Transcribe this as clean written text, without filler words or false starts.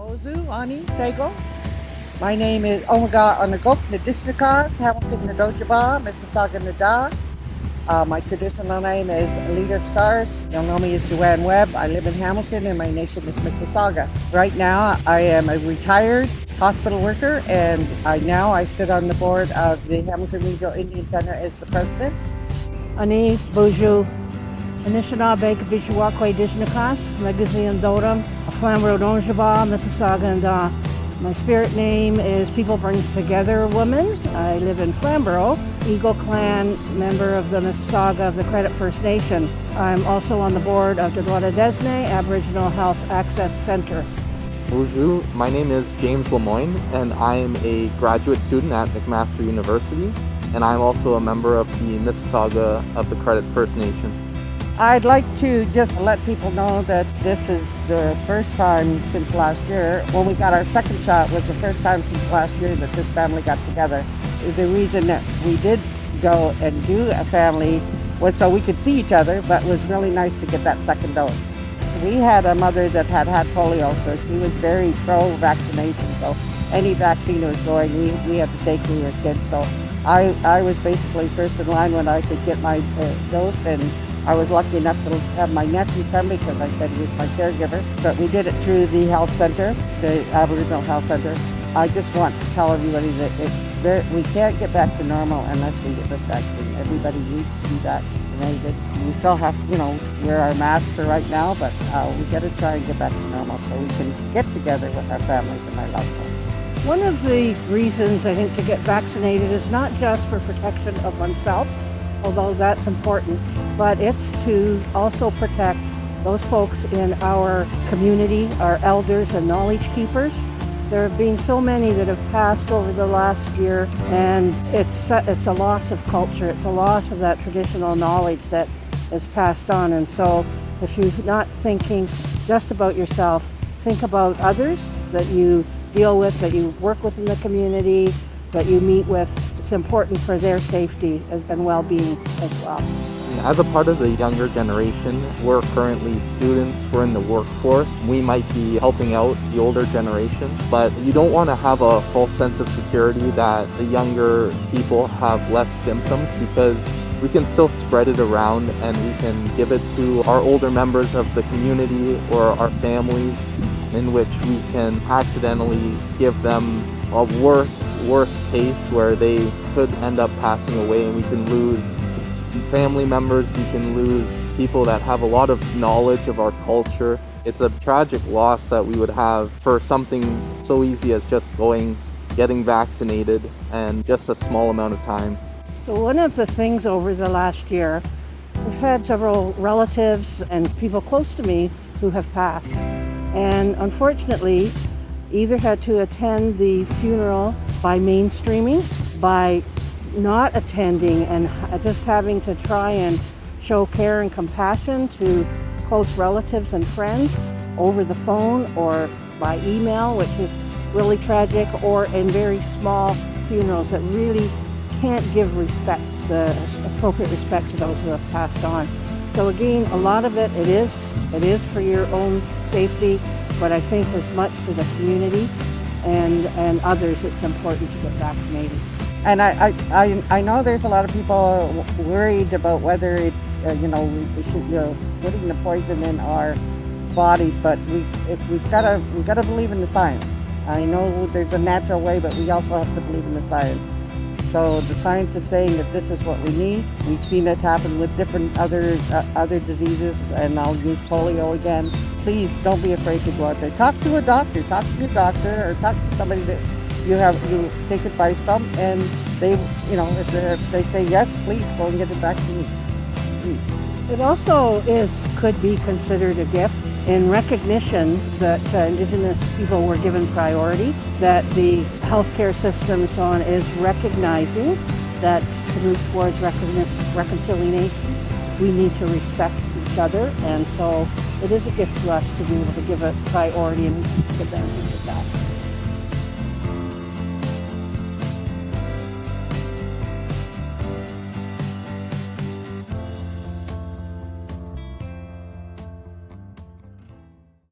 Bozu Ani Sego. My name is Omaga Onagok Nadishnakas, Hamilton Nadojaba, Mississauga Nada. My traditional name is Leader of Stars. You'll know me as Joanne Webb. I live in Hamilton and my nation is Mississauga. Right now I am a retired hospital worker and I sit on the board of the Hamilton Regional Indian Center as the president. Ani Boju Anishinaabe Kabishwakwe Dishnakas, Magazine Doram, Flamborough Donjaba, Mississauga and my spirit name is People Brings Together Woman. I live in Flamborough, Eagle Clan, member of the Mississauga of the Credit First Nation. I'm also on the board of Dagwada Desne Aboriginal Health Access Center. Bonjour, my name is James Lemoyne and I am a graduate student at McMaster University and I'm also a member of the Mississauga of the Credit First Nation. I'd like to just let people know that this is the first time since last year. When we got our second shot was the first time since last year that this family got together. The reason that we did go and do a family was so we could see each other, but it was really nice to get that second dose. We had a mother that had polio, so she was very pro-vaccination. So any vaccine was going, we had to take when we were kids. So I was basically first in line when I could get my dose, and I was lucky enough to have my nephew come because I said he was my caregiver. But we did it through the health center, the Aboriginal Health Center. I just want to tell everybody that we can't get back to normal unless we get this vaccine. Everybody needs to be vaccinated. We still have to, wear our masks for right now, but we got to try and get back to normal so we can get together with our families and our loved ones. One of the reasons I think to get vaccinated is not just for protection of oneself, although that's important, but it's to also protect those folks in our community, our elders and knowledge keepers. There have been so many that have passed over the last year, and it's a loss of culture. It's a loss of that traditional knowledge that is passed on. And so if you're not thinking just about yourself, think about others that you deal with, that you work with in the community, that you meet with. It's important for their safety and well-being as well. As a part of the younger generation, we're currently students, we're in the workforce. We might be helping out the older generation, but you don't want to have a false sense of security that the younger people have less symptoms, because we can still spread it around and we can give it to our older members of the community or our families, in which we can accidentally give them a worse case where they could end up passing away, and we can lose family members, we can lose people that have a lot of knowledge of our culture. It's a tragic loss that we would have for something so easy as just getting vaccinated and just a small amount of time. So one of the things over the last year, we've had several relatives and people close to me who have passed, and unfortunately either had to attend the funeral by mainstreaming, by not attending and just having to try and show care and compassion to close relatives and friends over the phone or by email, which is really tragic, or in very small funerals that really can't give respect, the appropriate respect to those who have passed on. So again, a lot of it is for your own safety, but I think as much for the community and others, it's important to get vaccinated. And I know there's a lot of people worried about whether it's we should putting the poison in our bodies, but we've got to believe in the science. I know there's a natural way, but we also have to believe in the science. So the science is saying that this is what we need. We've seen it happen with different other diseases, and I'll use polio again. Please don't be afraid to go out there. Talk to a doctor. Talk to your doctor, or talk to somebody that you take advice from, and they, if they say yes, please go and get the vaccine. Please. It also could be considered a gift in recognition that Indigenous people were given priority, that the healthcare system and so on is recognizing that to move towards reconciliation, we need to respect each other, and so it is a gift to us to be able to give it priority and take advantage of that.